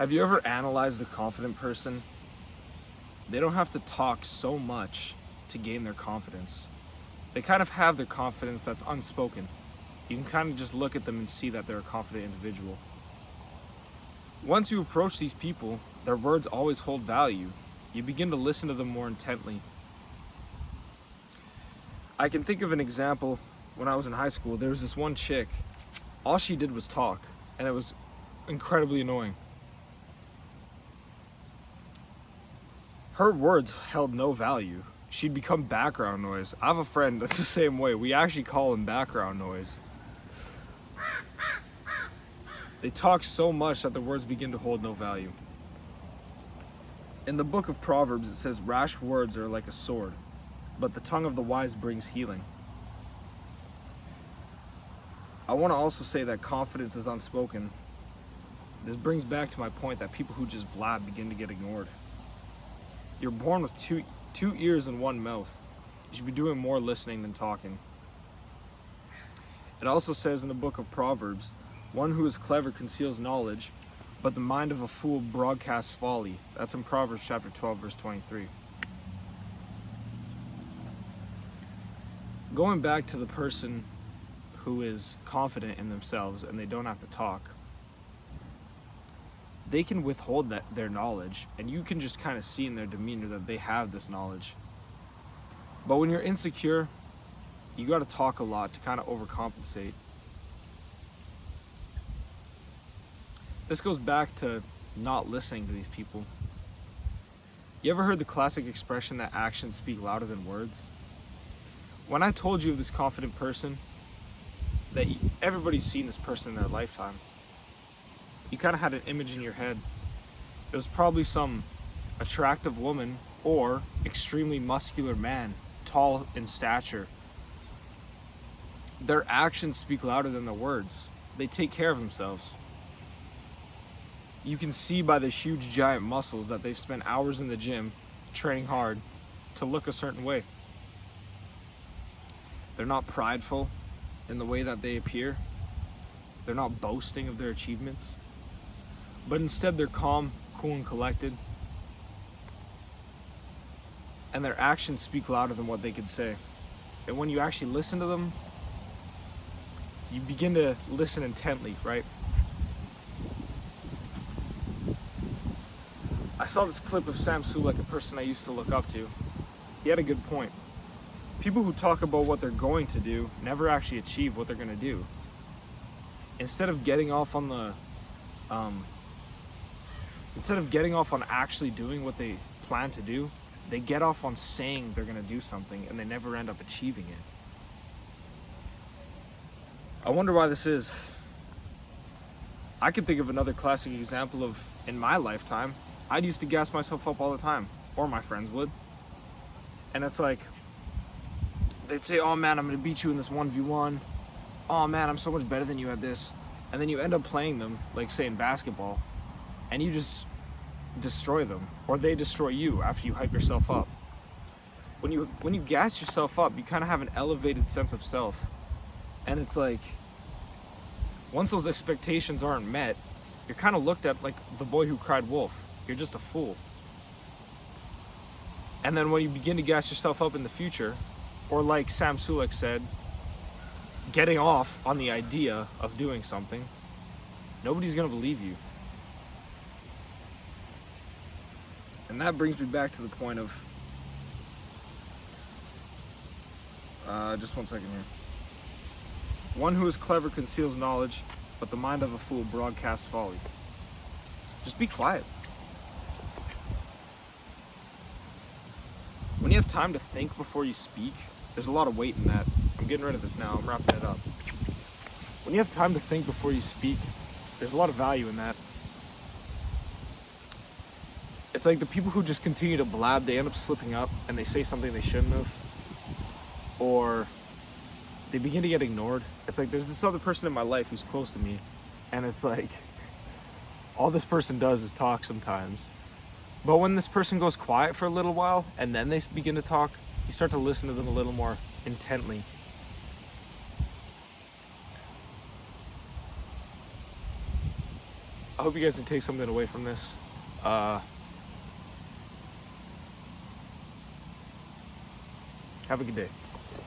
Have you ever analyzed a confident person? They don't have to talk so much to gain their confidence. They kind of have their confidence that's unspoken. You can kind of just look at them and see that they're a confident individual. Once you approach these people, their words always hold value. You begin to listen to them more intently. I can think of an example. When I was in high school, there was this one chick. All she did was talk, and it was incredibly annoying. Her words held no value. She'd become background noise. I have a friend that's the same way. We actually call him background noise. They talk so much that their words begin to hold no value. In the book of Proverbs, it says, "Rash words are like a sword, but the tongue of the wise brings healing." I want to also say that confidence is unspoken. This brings back to my point that people who just blab begin to get ignored. You're born with two ears and one mouth. You should be doing more listening than talking. It also says in the book of Proverbs, "One who is clever conceals knowledge, but the mind of a fool broadcasts folly." That's in Proverbs chapter 12, verse 23. Going back to the person who is confident in themselves and they don't have to talk, they can withhold their knowledge, and you can just kind of see in their demeanor that they have this knowledge. But when you're insecure, you got to talk a lot to kind of overcompensate. This goes back to not listening to these people. You ever heard the classic expression that actions speak louder than words? When I told you of this confident person, that everybody's seen this person in their lifetime, you kind of had an image in your head. It was probably some attractive woman or extremely muscular man, tall in stature. Their actions speak louder than their words. They take care of themselves. You can see by the huge giant muscles that they've spent hours in the gym training hard to look a certain way. They're not prideful in the way that they appear. They're not boasting of their achievements. But instead they're calm, cool, and collected. And their actions speak louder than what they could say. And when you actually listen to them, you begin to listen intently, right? I saw this clip of Sam Sulek, a person I used to look up to. He had a good point. People who talk about what they're going to do never actually achieve what they're going to do. Instead of getting off on actually doing what they plan to do, they get off on saying they're going to do something and they never end up achieving it. I wonder why this is. I could think of another classic example of, in my lifetime, I used to gas myself up all the time, or my friends would. And it's like, they'd say, "Oh man, I'm gonna beat you in this 1v1. Oh man, I'm so much better than you at this." And then you end up playing them, like say in basketball, and you just destroy them, or they destroy you after you hype yourself up. When you gas yourself up, you kind of have an elevated sense of self. And it's like, once those expectations aren't met, you're kind of looked at like the boy who cried wolf. You're just a fool. And then when you begin to gas yourself up in the future, or like Sam Sulek said, getting off on the idea of doing something, nobody's gonna believe you. And that brings me back to the point of, just one second here. "One who is clever conceals knowledge, but the mind of a fool broadcasts folly." Just be quiet. When you have time to think before you speak, there's a lot of weight in that. I'm getting rid of this now, I'm wrapping it up. When you have time to think before you speak, there's a lot of value in that. It's like the people who just continue to blab, they end up slipping up and they say something they shouldn't have. Or they begin to get ignored. It's like there's this other person in my life who's close to me, and it's like all this person does is talk sometimes. But when this person goes quiet for a little while and then they begin to talk, you start to listen to them a little more intently. I hope you guys can take something away from this. Have a good day.